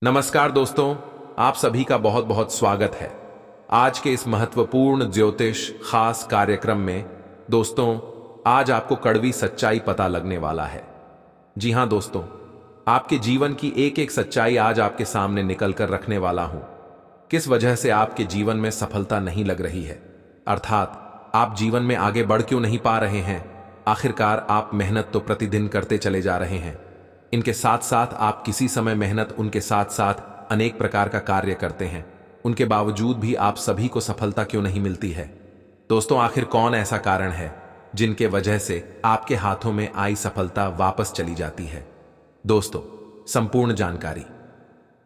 नमस्कार दोस्तों, आप सभी का बहुत बहुत स्वागत है आज के इस महत्वपूर्ण ज्योतिष खास कार्यक्रम में। दोस्तों, आज आपको कड़वी सच्चाई पता लगने वाला है। जी हां दोस्तों, आपके जीवन की एक एक सच्चाई आज आपके सामने निकल कर रखने वाला हूं। किस वजह से आपके जीवन में सफलता नहीं लग रही है, अर्थात आप जीवन में आगे बढ़ क्यों नहीं पा रहे हैं। आखिरकार आप मेहनत तो प्रतिदिन करते चले जा रहे हैं, इनके साथ साथ आप किसी समय मेहनत उनके साथ साथ अनेक प्रकार का कार्य करते हैं, उनके बावजूद भी आप सभी को सफलता क्यों नहीं मिलती है। दोस्तों, आखिर कौन ऐसा कारण है जिनके वजह से आपके हाथों में आई सफलता वापस चली जाती है। दोस्तों, संपूर्ण जानकारी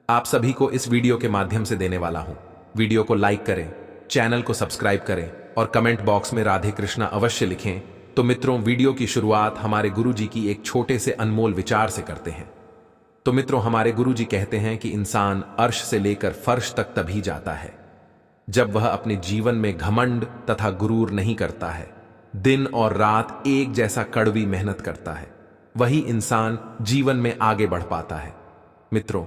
आप सभी को इस वीडियो के माध्यम से देने वाला हूं। वीडियो को लाइक करें, चैनल को सब्सक्राइब करें और कमेंट बॉक्स में राधे कृष्णा अवश्य लिखें। तो मित्रों, वीडियो की शुरुआत हमारे गुरुजी की एक छोटे से अनमोल विचार से करते हैं। तो मित्रों, हमारे गुरुजी कहते हैं कि इंसान अर्श से लेकर फर्श तक तभी जाता है जब वह अपने जीवन में घमंड तथा गुरूर नहीं करता है, दिन और रात एक जैसा कड़वी मेहनत करता है, वही इंसान जीवन में आगे बढ़ पाता है। मित्रों,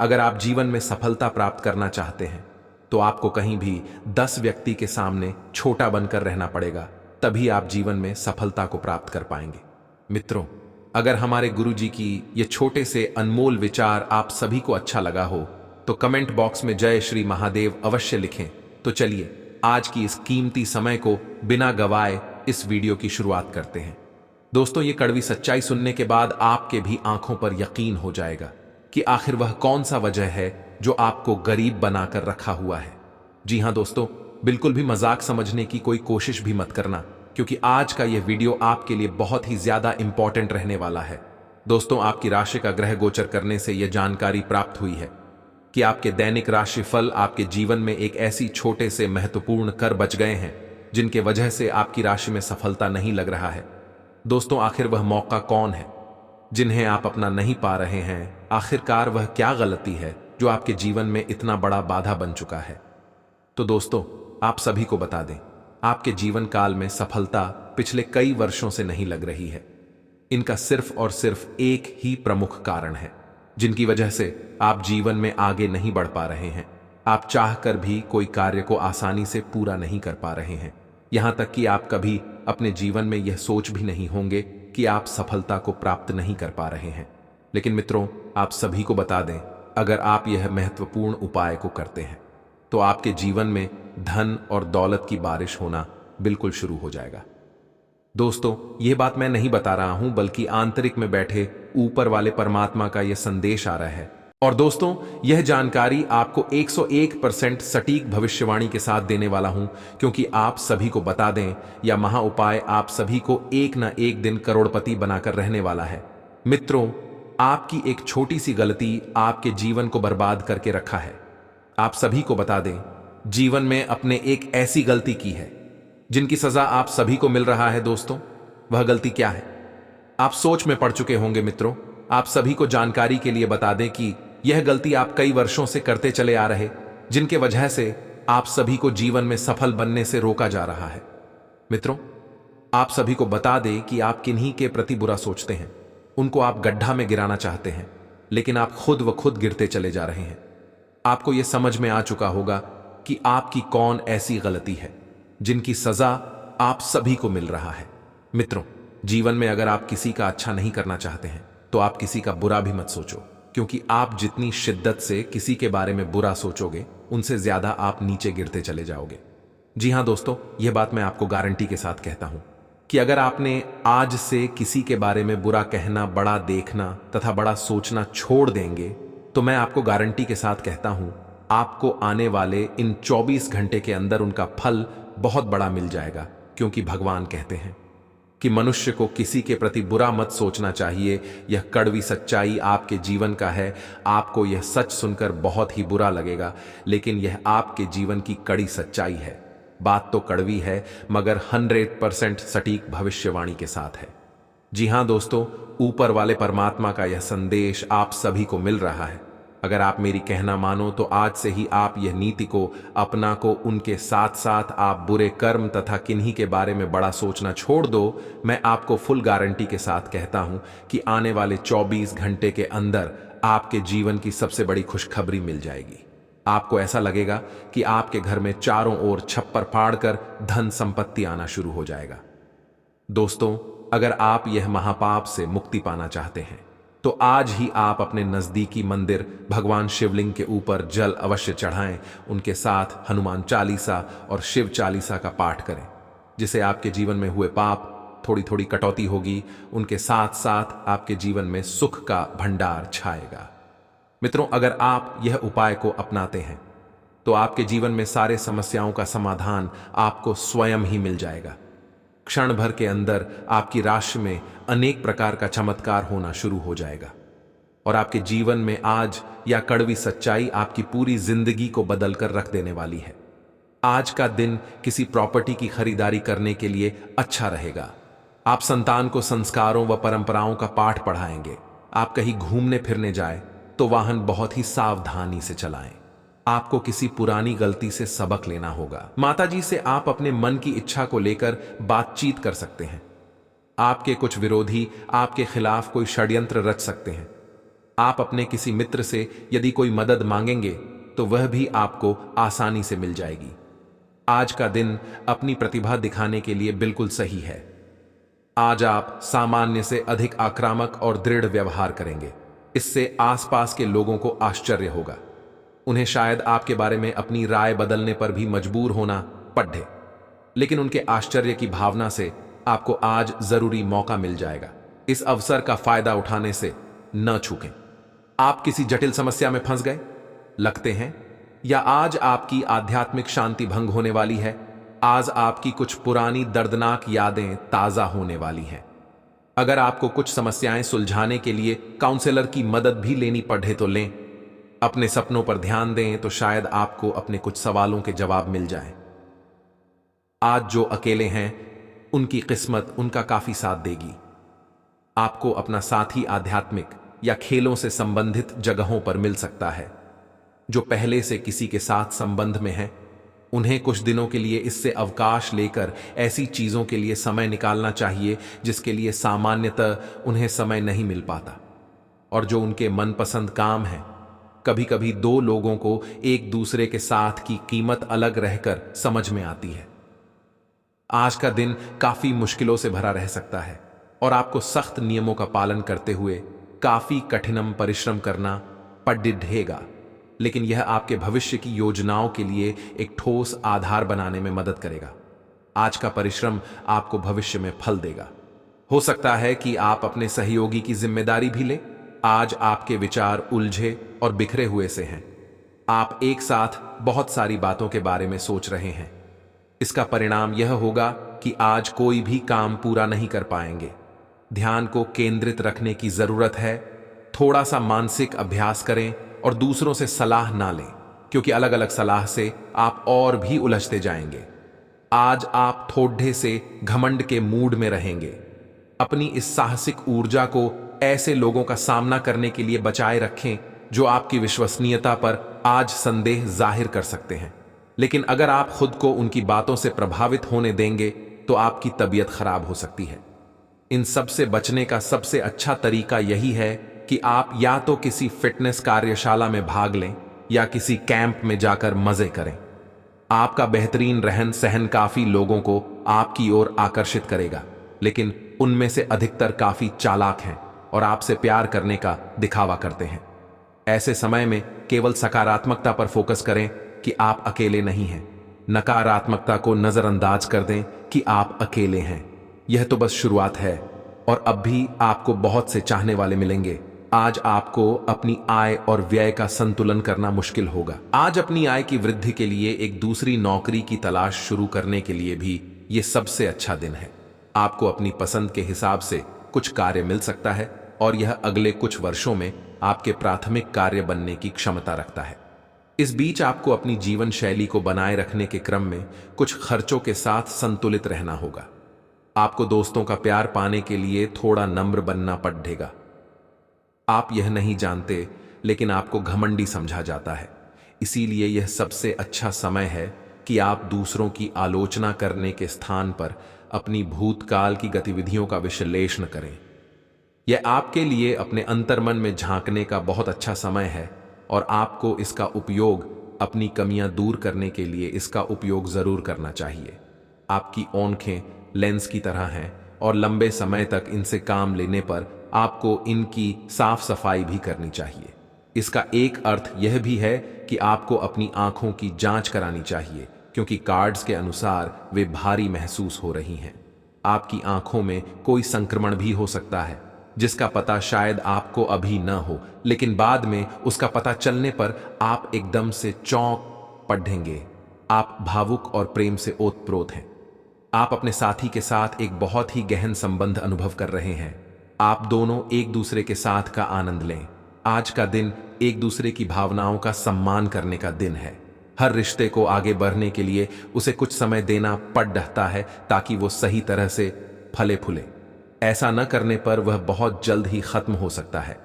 अगर आप जीवन में सफलता प्राप्त करना चाहते हैं तो आपको कहीं भी 10 व्यक्ति के सामने छोटा बनकर रहना पड़ेगा, तभी आप जीवन में सफलता को प्राप्त कर पाएंगे। मित्रों, अगर हमारे गुरुजी की ये छोटे से अनमोल विचार आप सभी को अच्छा लगा हो तो कमेंट बॉक्स में जय श्री महादेव अवश्य लिखें। तो चलिए आज की इस कीमती समय को बिना गवाए इस वीडियो की शुरुआत करते हैं। दोस्तों, ये कड़वी सच्चाई सुनने के बाद आपके भी आंखों पर यकीन हो जाएगा कि आखिर वह कौन सा वजह है जो आपको गरीब बनाकर रखा हुआ है। जी हां दोस्तों, बिल्कुल भी मजाक समझने की कोई कोशिश भी मत करना, क्योंकि आज का यह वीडियो आपके लिए बहुत ही ज्यादा इंपॉर्टेंट रहने वाला है। दोस्तों, आपकी राशि का ग्रह गोचर करने से यह जानकारी प्राप्त हुई है कि आपके दैनिक राशिफल आपके जीवन में एक ऐसी छोटे से महत्वपूर्ण कर बच गए हैं जिनके वजह से आपकी राशि में सफलता नहीं लग रहा है। दोस्तों, आखिर वह मौका कौन है जिन्हें आप अपना नहीं पा रहे हैं। आखिरकार वह क्या गलती है जो आपके जीवन में इतना बड़ा बाधा बन चुका है। तो दोस्तों, आप सभी को बता दें, आपके जीवन काल में सफलता पिछले कई वर्षों से नहीं लग रही है। इनका सिर्फ और सिर्फ एक ही प्रमुख कारण है जिनकी वजह से आप जीवन में आगे नहीं बढ़ पा रहे हैं। आप चाहकर भी कोई कार्य को आसानी से पूरा नहीं कर पा रहे हैं। यहां तक कि आप कभी अपने जीवन में यह सोच भी नहीं होंगे कि आप सफलता को प्राप्त नहीं कर पा रहे हैं। लेकिन मित्रों, आप सभी को बता दें, अगर आप यह महत्वपूर्ण उपाय को करते हैं तो आपके जीवन में धन और दौलत की बारिश होना बिल्कुल शुरू हो जाएगा। दोस्तों, यह बात मैं नहीं बता रहा हूं, बल्कि आंतरिक में बैठे ऊपर वाले परमात्मा का यह संदेश आ रहा है। और दोस्तों, यह जानकारी आपको 101% सटीक भविष्यवाणी के साथ देने वाला हूं, क्योंकि आप सभी को बता दें, यह महा उपाय आप सभी को एक ना एक दिन करोड़पति बनाकर रहने वाला है। मित्रों, आपकी एक छोटी सी गलती आपके जीवन को बर्बाद करके रखा है। आप सभी को बता दें, जीवन में अपने एक ऐसी गलती की है जिनकी सजा आप सभी को मिल रहा है। दोस्तों, वह गलती क्या है? आप सोच में पड़ चुके होंगे। मित्रों, आप सभी को जानकारी के लिए बता दें कि यह गलती आप कई वर्षों से करते चले आ रहे, जिनके वजह से आप सभी को जीवन में सफल बनने से रोका जा रहा है। मित्रों, आप सभी को बता दें कि आप किन्हीं के प्रति बुरा सोचते हैं, उनको आप गड्ढा में गिराना चाहते हैं, लेकिन आप खुद व खुद गिरते चले जा रहे हैं। आपको यह समझ में आ चुका होगा कि आपकी कौन ऐसी गलती है जिनकी सजा आप सभी को मिल रहा है। मित्रों, जीवन में अगर आप किसी का अच्छा नहीं करना चाहते हैं तो आप किसी का बुरा भी मत सोचो, क्योंकि आप जितनी शिद्दत से किसी के बारे में बुरा सोचोगे, उनसे ज्यादा आप नीचे गिरते चले जाओगे। जी हां दोस्तों, यह बात मैं आपको गारंटी के साथ कहता हूं कि अगर आपने आज से किसी के बारे में बुरा कहना, बड़ा देखना तथा बड़ा सोचना छोड़ देंगे, तो मैं आपको गारंटी के साथ कहता हूं, आपको आने वाले इन 24 घंटे के अंदर उनका फल बहुत बड़ा मिल जाएगा। क्योंकि भगवान कहते हैं कि मनुष्य को किसी के प्रति बुरा मत सोचना चाहिए। यह कड़वी सच्चाई आपके जीवन का है। आपको यह सच सुनकर बहुत ही बुरा लगेगा, लेकिन यह आपके जीवन की कड़ी सच्चाई है। बात तो कड़वी है, मगर 100% सटीक भविष्यवाणी के साथ है। जी हां दोस्तों, ऊपर वाले परमात्मा का यह संदेश आप सभी को मिल रहा है। अगर आप मेरी कहना मानो तो आज से ही आप यह नीति को अपना को, उनके साथ साथ आप बुरे कर्म तथा किन्हीं के बारे में बड़ा सोचना छोड़ दो। मैं आपको फुल गारंटी के साथ कहता हूं कि आने वाले 24 घंटे के अंदर आपके जीवन की सबसे बड़ी खुशखबरी मिल जाएगी। आपको ऐसा लगेगा कि आपके घर में चारों ओर छप्पर फाड़कर धन संपत्ति आना शुरू हो जाएगा। दोस्तों, अगर आप यह महापाप से मुक्ति पाना चाहते हैं तो आज ही आप अपने नजदीकी मंदिर भगवान शिवलिंग के ऊपर जल अवश्य चढ़ाएं, उनके साथ हनुमान चालीसा और शिव चालीसा का पाठ करें, जिससे आपके जीवन में हुए पाप थोड़ी थोड़ी कटौती होगी। उनके साथ साथ आपके जीवन में सुख का भंडार छाएगा। मित्रों, अगर आप यह उपाय को अपनाते हैं तो आपके जीवन में सारे समस्याओं का समाधान आपको स्वयं ही मिल जाएगा। क्षण भर के अंदर आपकी राशि में अनेक प्रकार का चमत्कार होना शुरू हो जाएगा और आपके जीवन में आज या कड़वी सच्चाई आपकी पूरी जिंदगी को बदलकर रख देने वाली है। आज का दिन किसी प्रॉपर्टी की खरीदारी करने के लिए अच्छा रहेगा। आप संतान को संस्कारों व परंपराओं का पाठ पढ़ाएंगे। आप कहीं घूमने फिरने जाए तो वाहन बहुत ही सावधानी से चलाएं। आपको किसी पुरानी गलती से सबक लेना होगा। माताजी से आप अपने मन की इच्छा को लेकर बातचीत कर सकते हैं। आपके कुछ विरोधी आपके खिलाफ कोई षड्यंत्र रच सकते हैं। आप अपने किसी मित्र से यदि कोई मदद मांगेंगे तो वह भी आपको आसानी से मिल जाएगी। आज का दिन अपनी प्रतिभा दिखाने के लिए बिल्कुल सही है। आज आप सामान्य से अधिक आक्रामक और दृढ़ व्यवहार करेंगे। इससे आसपास के लोगों को आश्चर्य होगा। उन्हें शायद आपके बारे में अपनी राय बदलने पर भी मजबूर होना पड़े, लेकिन उनके आश्चर्य की भावना से आपको आज जरूरी मौका मिल जाएगा। इस अवसर का फायदा उठाने से न चूकें। आप किसी जटिल समस्या में फंस गए लगते हैं, या आज आपकी आध्यात्मिक शांति भंग होने वाली है। आज आपकी कुछ पुरानी दर्दनाक यादें ताजा होने वाली हैं। अगर आपको कुछ समस्याएं सुलझाने के लिए काउंसलर की मदद भी लेनी पड़े तो लें। अपने सपनों पर ध्यान दें तो शायद आपको अपने कुछ सवालों के जवाब मिल जाएं। आज जो अकेले हैं उनकी किस्मत उनका काफी साथ देगी। आपको अपना साथी आध्यात्मिक या खेलों से संबंधित जगहों पर मिल सकता है। जो पहले से किसी के साथ संबंध में हैं, उन्हें कुछ दिनों के लिए इससे अवकाश लेकर ऐसी चीजों के लिए समय निकालना चाहिए जिसके लिए सामान्यतः उन्हें समय नहीं मिल पाता। और जो उनके मनपसंद काम है, कभी कभी दो लोगों को एक दूसरे के साथ की कीमत अलग रहकर समझ में आती है। आज का दिन काफी मुश्किलों से भरा रह सकता है और आपको सख्त नियमों का पालन करते हुए काफी कठिनम परिश्रम करना पड़ेगा, लेकिन यह आपके भविष्य की योजनाओं के लिए एक ठोस आधार बनाने में मदद करेगा। आज का परिश्रम आपको भविष्य में फल देगा। हो सकता है कि आप अपने सहयोगी की जिम्मेदारी भी लें। आज आपके विचार उलझे और बिखरे हुए से हैं। आप एक साथ बहुत सारी बातों के बारे में सोच रहे हैं। इसका परिणाम यह होगा कि आज कोई भी काम पूरा नहीं कर पाएंगे। ध्यान को केंद्रित रखने की जरूरत है। थोड़ा सा मानसिक अभ्यास करें और दूसरों से सलाह ना लें, क्योंकि अलग अलग सलाह से आप और भी उलझते जाएंगे। आज आप थोड़े से घमंड के मूड में रहेंगे। अपनी इस साहसिक ऊर्जा को ऐसे लोगों का सामना करने के लिए बचाए रखें जो आपकी विश्वसनीयता पर आज संदेह जाहिर कर सकते हैं, लेकिन अगर आप खुद को उनकी बातों से प्रभावित होने देंगे तो आपकी तबीयत खराब हो सकती है। इन सब से बचने का सबसे अच्छा तरीका यही है कि आप या तो किसी फिटनेस कार्यशाला में भाग लें या किसी कैंप में जाकर मजे करें। आपका बेहतरीन रहन सहन काफी लोगों को आपकी ओर आकर्षित करेगा, लेकिन उनमें से अधिकतर काफी चालाक हैं और आपसे प्यार करने का दिखावा करते हैं। ऐसे समय में केवल सकारात्मकता पर फोकस करें कि आप अकेले नहीं हैं। नकारात्मकता को नजरअंदाज कर दें कि आप अकेले हैं। यह तो बस शुरुआत है और अब भी आपको बहुत से चाहने वाले मिलेंगे। आज आपको अपनी आय और व्यय का संतुलन करना मुश्किल होगा। आज अपनी आय की वृद्धि के लिए एक दूसरी नौकरी की तलाश शुरू करने के लिए भी यह सबसे अच्छा दिन है। आपको अपनी पसंद के हिसाब से कुछ कार्य मिल सकता है और यह अगले कुछ वर्षों में आपके प्राथमिक कार्य बनने की क्षमता रखता है। इस बीच आपको अपनी जीवन शैली को बनाए रखने के क्रम में कुछ खर्चों के साथ संतुलित रहना होगा। आपको दोस्तों का प्यार पाने के लिए थोड़ा नम्र बनना पड़ेगा। आप यह नहीं जानते, लेकिन आपको घमंडी समझा जाता है। इसीलिए यह सबसे अच्छा समय है कि आप दूसरों की आलोचना करने के स्थान पर अपनी भूतकाल की गतिविधियों का विश्लेषण करें। यह आपके लिए अपने अंतर्मन में झांकने का बहुत अच्छा समय है और आपको इसका उपयोग अपनी कमियां दूर करने के लिए इसका उपयोग जरूर करना चाहिए। आपकी आंखें लेंस की तरह हैं और लंबे समय तक इनसे काम लेने पर आपको इनकी साफ सफाई भी करनी चाहिए। इसका एक अर्थ यह भी है कि आपको अपनी आंखों की जांच करानी चाहिए, क्योंकि कार्ड्स के अनुसार वे भारी महसूस हो रही हैं। आपकी आंखों में कोई संक्रमण भी हो सकता है, जिसका पता शायद आपको अभी न हो, लेकिन बाद में उसका पता चलने पर आप एकदम से चौंक पड़ेंगे। आप भावुक और प्रेम से ओतप्रोत हैं। आप अपने साथी के साथ एक बहुत ही गहन संबंध अनुभव कर रहे हैं। आप दोनों एक दूसरे के साथ का आनंद लें। आज का दिन एक दूसरे की भावनाओं का सम्मान करने का दिन है। हर रिश्ते को आगे बढ़ने के लिए उसे कुछ समय देना पड़ रहता है ताकि वो सही तरह से फले फूले। ऐसा न करने पर वह बहुत जल्द ही खत्म हो सकता है।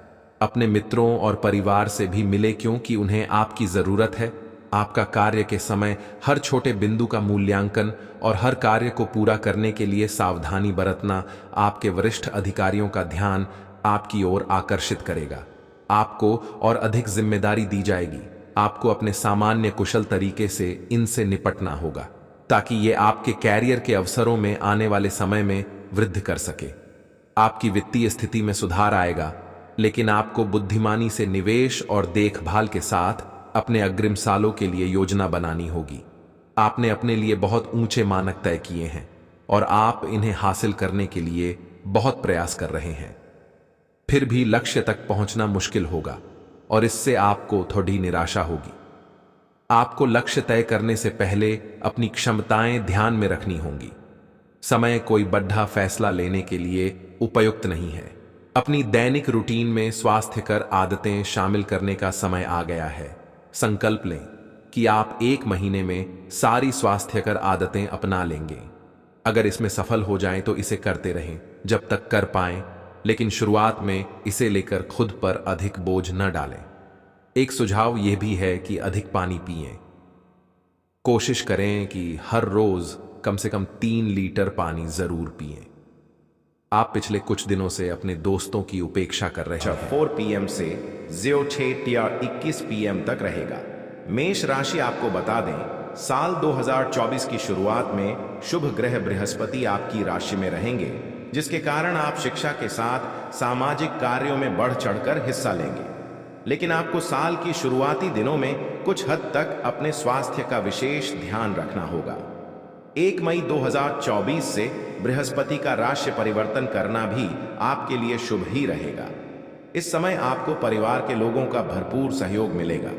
अपने मित्रों और परिवार से भी मिले, क्योंकि उन्हें आपकी जरूरत है। आपका कार्य के समय हर छोटे बिंदु का मूल्यांकन और हर कार्य को पूरा करने के लिए सावधानी बरतना आपके वरिष्ठ अधिकारियों का ध्यान आपकी ओर आकर्षित करेगा। आपको और अधिक जिम्मेदारी दी जाएगी। आपको अपने सामान्य कुशल तरीके से इनसे निपटना होगा ताकि ये आपके कैरियर के अवसरों में आने वाले समय में वृद्धि कर सके। आपकी वित्तीय स्थिति में सुधार आएगा, लेकिन आपको बुद्धिमानी से निवेश और देखभाल के साथ अपने अग्रिम सालों के लिए योजना बनानी होगी। आपने अपने लिए बहुत ऊंचे मानक तय किए हैं और आप इन्हें हासिल करने के लिए बहुत प्रयास कर रहे हैं। फिर भी लक्ष्य तक पहुंचना मुश्किल होगा और इससे आपको थोड़ी निराशा होगी। आपको लक्ष्य तय करने से पहले अपनी क्षमताएं ध्यान में रखनी होंगी। समय कोई बड़ा फैसला लेने के लिए उपयुक्त नहीं है। अपनी दैनिक रूटीन में स्वास्थ्यकर आदतें शामिल करने का समय आ गया है। संकल्प लें कि आप 1 महीने में सारी स्वास्थ्यकर आदतें अपना लेंगे। अगर इसमें सफल हो जाएं तो इसे करते रहें जब तक कर पाएं, लेकिन शुरुआत में इसे लेकर खुद पर अधिक बोझ न डालें। एक सुझाव यह भी है कि अधिक पानी पिएं। कोशिश करें कि हर रोज कम से कम 3 लीटर पानी जरूर पिएं। आप पिछले कुछ दिनों से अपने दोस्तों की उपेक्षा कर रहे हैं। 4 PM से 06 या 21 PM तक रहेगा। मेष राशि आपको बता दें, साल 2024 की शुरुआत में शुभ ग्रह बृहस्पति आपकी राशि में रहेंगे, जिसके कारण आप शिक्षा के साथ सामाजिक कार्यों में बढ़ चढ़कर हिस्सा लेंगे। लेकिन आपको साल की शुरुआती दिनों में कुछ हद तक अपने स्वास्थ्य का विशेष ध्यान रखना होगा। 1 मई 2024 से बृहस्पति का राशि परिवर्तन करना भी आपके लिए शुभ ही रहेगा। इस समय आपको परिवार के लोगों का भरपूर सहयोग मिलेगा।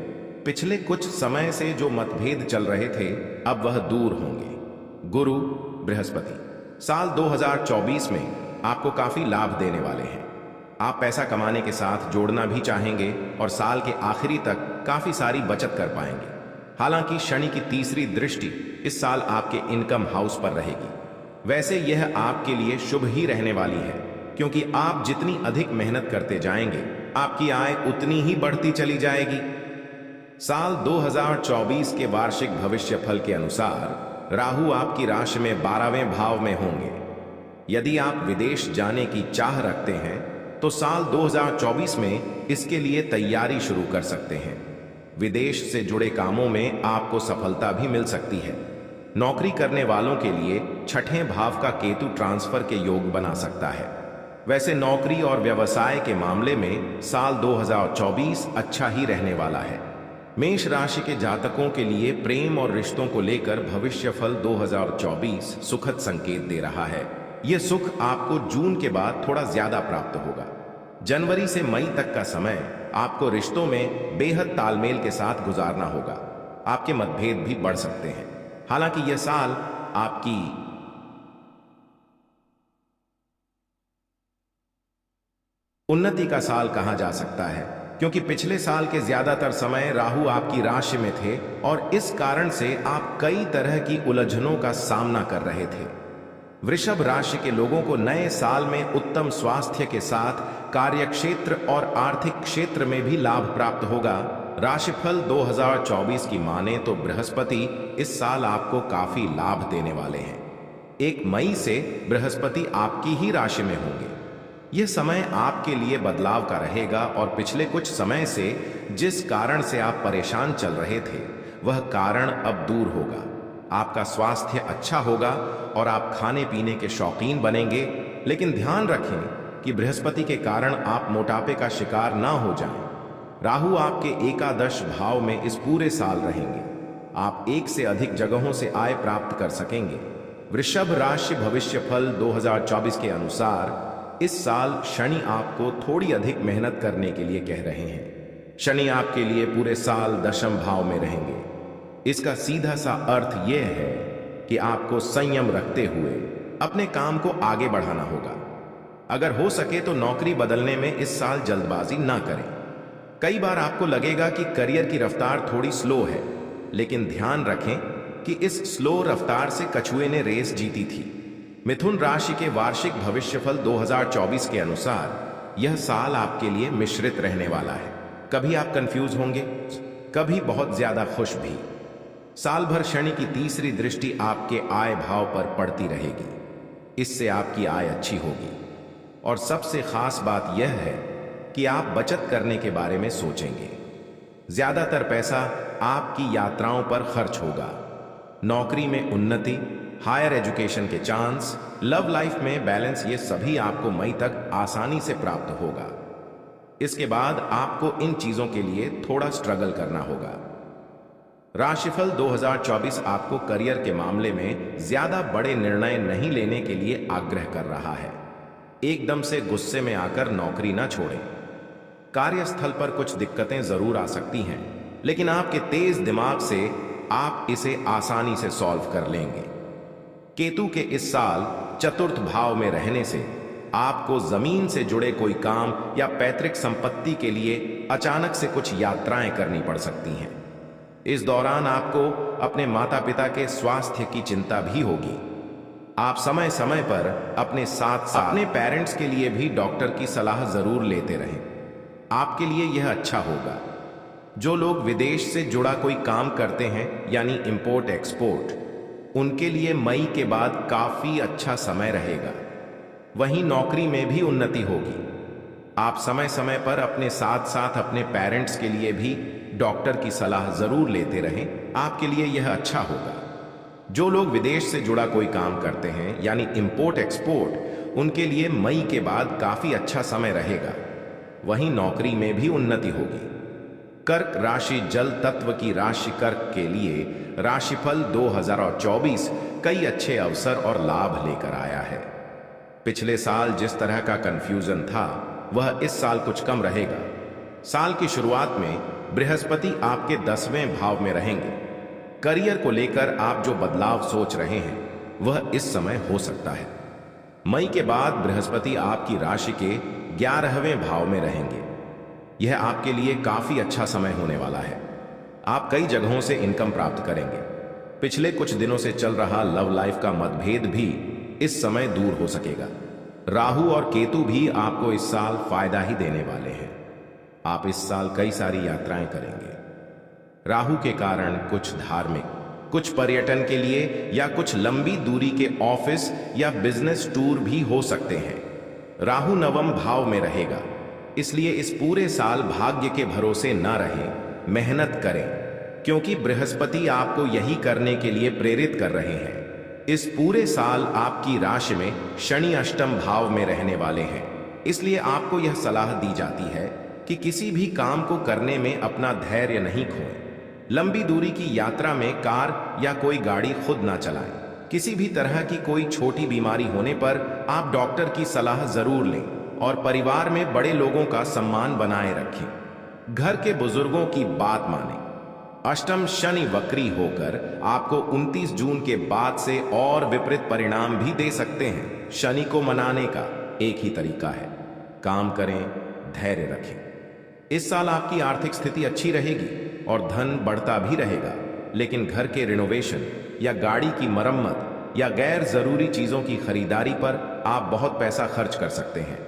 पिछले कुछ समय से जो मतभेद चल रहे थे, अब वह दूर होंगे। गुरु बृहस्पति साल 2024 में आपको काफी लाभ देने वाले हैं। आप पैसा कमाने के साथ जोड़ना भी चाहेंगे और साल के आखिरी तक काफी सारी बचत कर पाएंगे। हालांकि शनि की तीसरी दृष्टि इस साल आपके इनकम हाउस पर रहेगी। वैसे यह आपके लिए शुभ ही रहने वाली है, क्योंकि आप जितनी अधिक मेहनत करते जाएंगे, आपकी आय उतनी ही बढ़ती चली जाएगी। साल 2024 के वार्षिक भविष्यफल के अनुसार राहु आपकी राशि में 12वें भाव में होंगे। यदि आप विदेश जाने की चाह रखते हैं तो साल 2024 में इसके लिए तैयारी शुरू कर सकते हैं। विदेश से जुड़े कामों में आपको सफलता भी मिल सकती है। नौकरी करने वालों के लिए 6ठे भाव का केतु ट्रांसफर के योग बना सकता है। वैसे नौकरी और व्यवसाय के मामले में साल 2024 अच्छा ही रहने वाला है। मेष राशि के जातकों के लिए प्रेम और रिश्तों को लेकर भविष्यफल 2024 सुखद संकेत दे रहा है। यह सुख आपको जून के बाद थोड़ा ज्यादा प्राप्त होगा। जनवरी से मई तक का समय आपको रिश्तों में बेहद तालमेल के साथ गुजारना होगा। आपके मतभेद भी बढ़ सकते हैं। हालांकि यह साल आपकी उन्नति का साल कहा जा सकता है, क्योंकि पिछले साल के ज्यादातर समय राहु आपकी राशि में थे और इस कारण से आप कई तरह की उलझनों का सामना कर रहे थे। वृषभ राशि के लोगों को नए साल में उत्तम स्वास्थ्य के साथ कार्यक्षेत्र और आर्थिक क्षेत्र में भी लाभ प्राप्त होगा। राशिफल 2024 की माने तो बृहस्पति इस साल आपको काफी लाभ देने वाले हैं। 1 मई से बृहस्पति आपकी ही राशि में होंगे। यह समय आपके लिए बदलाव का रहेगा और पिछले कुछ समय से जिस कारण से आप परेशान चल रहे थे वह कारण अब दूर होगा। आपका स्वास्थ्य अच्छा होगा और आप खाने पीने के शौकीन बनेंगे, लेकिन ध्यान रखें कि बृहस्पति के कारण आप मोटापे का शिकार ना हो जाएं। राहु आपके एकादश भाव में इस पूरे साल रहेंगे। आप एक से अधिक जगहों से आय प्राप्त कर सकेंगे। वृषभ राशि भविष्यफल 2024 के अनुसार इस साल शनि आपको थोड़ी अधिक मेहनत करने के लिए कह रहे हैं। शनि आपके लिए पूरे साल दशम भाव में रहेंगे। इसका सीधा सा अर्थ यह है कि आपको संयम रखते हुए अपने काम को आगे बढ़ाना होगा। अगर हो सके तो नौकरी बदलने में इस साल जल्दबाजी ना करें। कई बार आपको लगेगा कि करियर की रफ्तार थोड़ी स्लो है, लेकिन ध्यान रखें कि इस स्लो रफ्तार से कछुए ने रेस जीती थी। मिथुन राशि के वार्षिक भविष्यफल 2024 के अनुसार यह साल आपके लिए मिश्रित रहने वाला है। कभी आप कंफ्यूज होंगे, कभी बहुत ज्यादा खुश भी। साल भर शनि की तीसरी दृष्टि आपके आय भाव पर पड़ती रहेगी। इससे आपकी आय अच्छी होगी और सबसे खास बात यह है कि आप बचत करने के बारे में सोचेंगे। ज्यादातर पैसा आपकी यात्राओं पर खर्च होगा। नौकरी में उन्नति, हायर एजुकेशन के चांस, लव लाइफ में बैलेंस, ये सभी आपको मई तक आसानी से प्राप्त होगा। इसके बाद आपको इन चीजों के लिए थोड़ा स्ट्रगल करना होगा। राशिफल 2024 आपको करियर के मामले में ज्यादा बड़े निर्णय नहीं लेने के लिए आग्रह कर रहा है। एकदम से गुस्से में आकर नौकरी ना छोड़ें। कार्यस्थल पर कुछ दिक्कतें जरूर आ सकती हैं, लेकिन आपके तेज दिमाग से आप इसे आसानी से सॉल्व कर लेंगे। केतु के इस साल चतुर्थ भाव में रहने से आपको जमीन से जुड़े कोई काम या पैतृक संपत्ति के लिए अचानक से कुछ यात्राएं करनी पड़ सकती हैं। इस दौरान आपको अपने माता पिता के स्वास्थ्य की चिंता भी होगी। आप समय समय पर अपने साथ अपने पेरेंट्स के लिए भी डॉक्टर की सलाह जरूर लेते रहें। आपके लिए यह अच्छा होगा। जो लोग विदेश से जुड़ा कोई काम करते हैं यानी इंपोर्ट एक्सपोर्ट, उनके लिए मई के बाद काफी अच्छा समय रहेगा। वहीं नौकरी में भी उन्नति होगी। आप समय समय पर अपने साथ साथ अपने पेरेंट्स के लिए भी डॉक्टर की सलाह जरूर लेते रहें। आपके लिए यह अच्छा होगा। जो लोग विदेश से जुड़ा कोई काम करते हैं यानी इंपोर्ट एक्सपोर्ट, उनके लिए मई के बाद काफी अच्छा समय रहेगा। वहीं नौकरी में भी उन्नति होगी। कर्क राशि जल तत्व की राशि कर्क के लिए राशिफल 2024 कई अच्छे अवसर और लाभ लेकर आया है। पिछले साल जिस तरह का कंफ्यूजन था वह इस साल कुछ कम रहेगा। साल की शुरुआत में बृहस्पति आपके 10वें भाव में रहेंगे। करियर को लेकर आप जो बदलाव सोच रहे हैं वह इस समय हो सकता है। मई के बाद बृहस्पति आपकी राशि के 11वें भाव में रहेंगे। यह आपके लिए काफी अच्छा समय होने वाला है। आप कई जगहों से इनकम प्राप्त करेंगे। पिछले कुछ दिनों से चल रहा लव लाइफ का मतभेद भी इस समय दूर हो सकेगा। राहु और केतु भी आपको इस साल फायदा ही देने वाले हैं। आप इस साल कई सारी यात्राएं करेंगे। राहु के कारण कुछ धार्मिक, कुछ पर्यटन के लिए या कुछ लंबी दूरी के ऑफिस या बिजनेस टूर भी हो सकते हैं। राहु 9वें भाव में रहेगा, इसलिए इस पूरे साल भाग्य के भरोसे न रहें, मेहनत करें, क्योंकि बृहस्पति आपको यही करने के लिए प्रेरित कर रहे हैं। इस पूरे साल आपकी राशि में शनि अष्टम भाव में रहने वाले हैं, इसलिए आपको यह सलाह दी जाती है कि किसी भी काम को करने में अपना धैर्य नहीं खोएं। लंबी दूरी की यात्रा में कार या कोई गाड़ी खुद ना चलाएं। किसी भी तरह की कोई छोटी बीमारी होने पर आप डॉक्टर की सलाह जरूर लें और परिवार में बड़े लोगों का सम्मान बनाए रखें। घर के बुजुर्गों की बात मानें। अष्टम शनि वक्री होकर आपको 29 जून के बाद से और विपरीत परिणाम भी दे सकते हैं। शनि को मनाने का एक ही तरीका है, काम करें, धैर्य रखें। इस साल आपकी आर्थिक स्थिति अच्छी रहेगी और धन बढ़ता भी रहेगा, लेकिन घर के रिनोवेशन या गाड़ी की मरम्मत या गैर जरूरी चीजों की खरीदारी पर आप बहुत पैसा खर्च कर सकते हैं।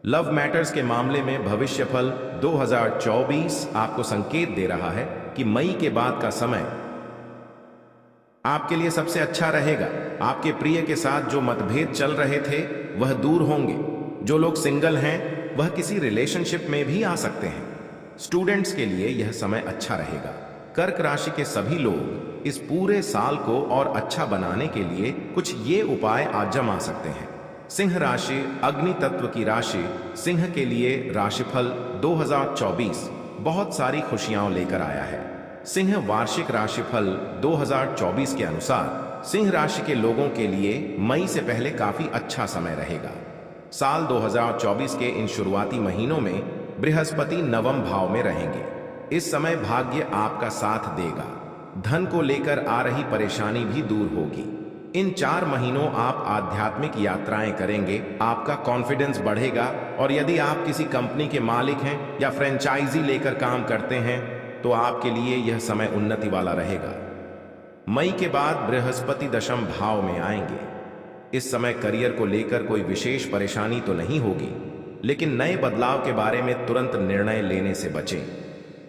लव मैटर्स के मामले में भविष्यफल 2024 आपको संकेत दे रहा है कि मई के बाद का समय आपके लिए सबसे अच्छा रहेगा। आपके प्रिय के साथ जो मतभेद चल रहे थे वह दूर होंगे। जो लोग सिंगल हैं वह किसी रिलेशनशिप में भी आ सकते हैं। स्टूडेंट्स के लिए यह समय अच्छा रहेगा। कर्क राशि के सभी लोग इस पूरे साल को और अच्छा बनाने के लिए कुछ ये उपाय आजमा सकते हैं। सिंह राशि अग्नि तत्व की राशि, सिंह के लिए राशिफल 2024 बहुत सारी खुशियां लेकर आया है। सिंह वार्षिक राशिफल 2024 के अनुसार सिंह राशि के लोगों के लिए मई से पहले काफी अच्छा समय रहेगा। साल 2024 के इन शुरुआती महीनों में बृहस्पति नवम भाव में रहेंगे। इस समय भाग्य आपका साथ देगा। धन को लेकर आ रही परेशानी भी दूर होगी। इन 4 महीनों आप आध्यात्मिक यात्राएं करेंगे, आपका कॉन्फिडेंस बढ़ेगा और यदि आप किसी कंपनी के मालिक हैं या फ्रेंचाइजी लेकर काम करते हैं तो आपके लिए यह समय उन्नति वाला रहेगा। मई के बाद बृहस्पति दशम भाव में आएंगे। इस समय करियर को लेकर कोई विशेष परेशानी तो नहीं होगी, लेकिन नए बदलाव के बारे में तुरंत निर्णय लेने से बचें।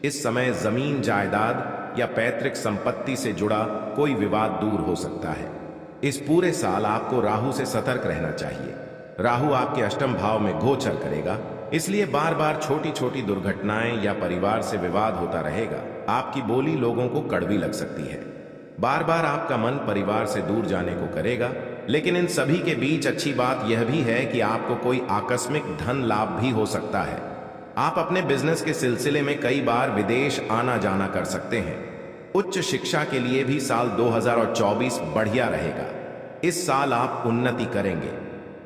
इस समय जमीन जायदाद या पैतृक संपत्ति से जुड़ा कोई विवाद दूर हो सकता है। इस पूरे साल आपको राहु से सतर्क रहना चाहिए। राहु आपके अष्टम भाव में गोचर करेगा, इसलिए बार बार छोटी छोटी दुर्घटनाएं या परिवार से विवाद होता रहेगा। आपकी बोली लोगों को कड़वी लग सकती है। बार बार आपका मन परिवार से दूर जाने को करेगा, लेकिन इन सभी के बीच अच्छी बात यह भी है कि आपको कोई आकस्मिक धन लाभ भी हो सकता है। आप अपने बिजनेस के सिलसिले में कई बार विदेश आना जाना कर सकते हैं। उच्च शिक्षा के लिए भी साल 2024 बढ़िया रहेगा। इस साल आप उन्नति करेंगे।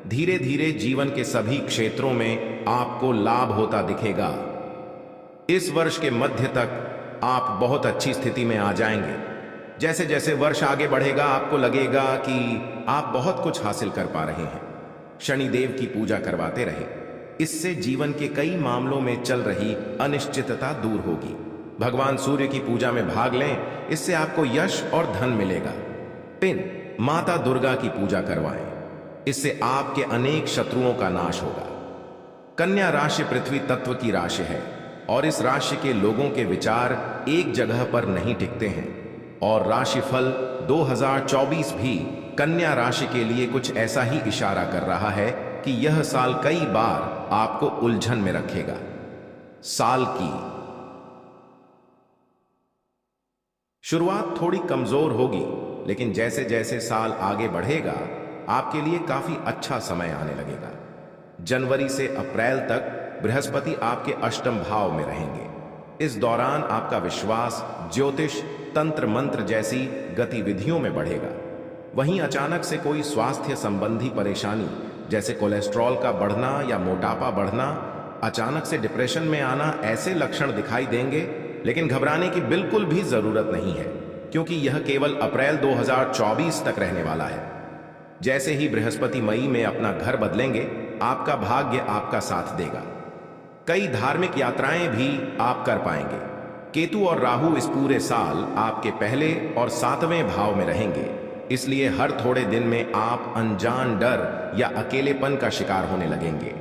धीरे धीरे जीवन के सभी क्षेत्रों में आपको लाभ होता दिखेगा। इस वर्ष के मध्य तक आप बहुत अच्छी स्थिति में आ जाएंगे। जैसे जैसे वर्ष आगे बढ़ेगा आपको लगेगा कि आप बहुत कुछ हासिल कर पा रहे हैं। शनिदेव की पूजा करवाते रहे, इससे जीवन के कई मामलों में चल रही अनिश्चितता दूर होगी। भगवान सूर्य की पूजा में भाग लें, इससे आपको यश और धन मिलेगा। पिन माता दुर्गा की पूजा करवाएं, इससे आपके अनेक शत्रुओं का नाश होगा। कन्या राशि पृथ्वी तत्व की राशि है और इस राशि के लोगों के विचार एक जगह पर नहीं टिकते हैं और राशिफल 2024 भी कन्या राशि के लिए कुछ ऐसा ही इशारा कर रहा है कि यह साल कई बार आपको उलझन में रखेगा। साल की शुरुआत थोड़ी कमजोर होगी, लेकिन जैसे जैसे साल आगे बढ़ेगा आपके लिए काफी अच्छा समय आने लगेगा। जनवरी से अप्रैल तक बृहस्पति आपके अष्टम भाव में रहेंगे। इस दौरान आपका विश्वास ज्योतिष, तंत्र मंत्र जैसी गतिविधियों में बढ़ेगा। वहीं अचानक से कोई स्वास्थ्य संबंधी परेशानी जैसे कोलेस्ट्रॉल का बढ़ना या मोटापा बढ़ना, अचानक से डिप्रेशन में आना, ऐसे लक्षण दिखाई देंगे। लेकिन घबराने की बिल्कुल भी जरूरत नहीं है, क्योंकि यह केवल अप्रैल 2024 तक रहने वाला है। जैसे ही बृहस्पति मई में अपना घर बदलेंगे, आपका भाग्य आपका साथ देगा। कई धार्मिक यात्राएं भी आप कर पाएंगे। केतु और राहु इस पूरे साल आपके पहले और 7वें भाव में रहेंगे, इसलिए हर थोड़े दिन में आप अनजान डर या अकेलेपन का शिकार होने लगेंगे।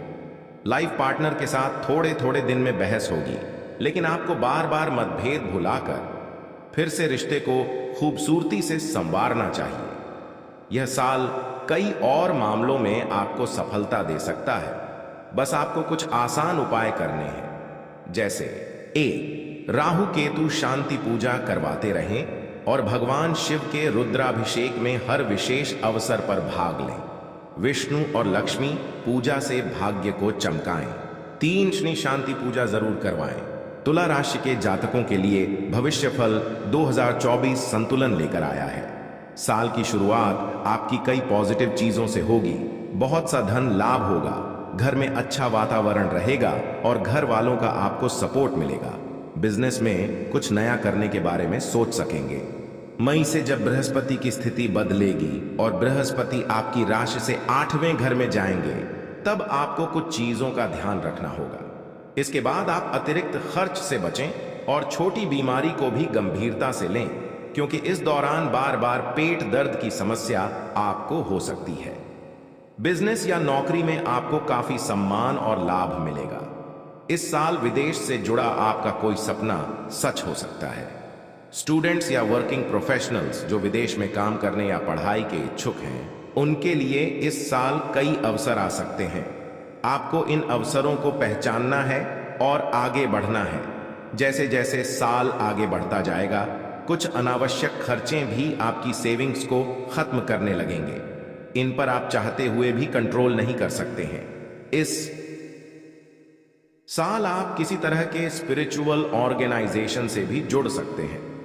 लाइफ पार्टनर के साथ थोड़े थोड़े दिन में बहस होगी, लेकिन आपको बार बार मतभेद भुलाकर फिर से रिश्ते को खूबसूरती से संवारना चाहिए। यह साल कई और मामलों में आपको सफलता दे सकता है। बस आपको कुछ आसान उपाय करने हैं, जैसे राहु केतु शांति पूजा करवाते रहें और भगवान शिव के रुद्राभिषेक में हर विशेष अवसर पर भाग लें। विष्णु और लक्ष्मी पूजा से भाग्य को चमकाएं। 3 शनि शांति पूजा जरूर करवाएं। तुला राशि के जातकों के लिए भविष्यफल 2024 संतुलन लेकर आया है। साल की शुरुआत आपकी कई पॉजिटिव चीजों से होगी। बहुत सा धन लाभ होगा, घर में अच्छा वातावरण रहेगा और घर वालों का आपको सपोर्ट मिलेगा। बिजनेस में कुछ नया करने के बारे में सोच सकेंगे। मई से जब बृहस्पति की स्थिति बदलेगी और बृहस्पति आपकी राशि से 8वें घर में जाएंगे, तब आपको कुछ चीजों का ध्यान रखना होगा। इसके बाद आप अतिरिक्त खर्च से बचें और छोटी बीमारी को भी गंभीरता से लें, क्योंकि इस दौरान बार बार पेट दर्द की समस्या आपको हो सकती है। बिजनेस या नौकरी में आपको काफी सम्मान और लाभ मिलेगा। इस साल विदेश से जुड़ा आपका कोई सपना सच हो सकता है। स्टूडेंट्स या वर्किंग प्रोफेशनल्स जो विदेश में काम करने या पढ़ाई के इच्छुक हैं, उनके लिए इस साल कई अवसर आ सकते हैं। आपको इन अवसरों को पहचानना है और आगे बढ़ना है। जैसे जैसे साल आगे बढ़ता जाएगा, कुछ अनावश्यक खर्चे भी आपकी सेविंग्स को खत्म करने लगेंगे। इन पर आप चाहते हुए भी कंट्रोल नहीं कर सकते हैं। इस साल आप किसी तरह के स्पिरिचुअल ऑर्गेनाइजेशन से भी जुड़ सकते हैं।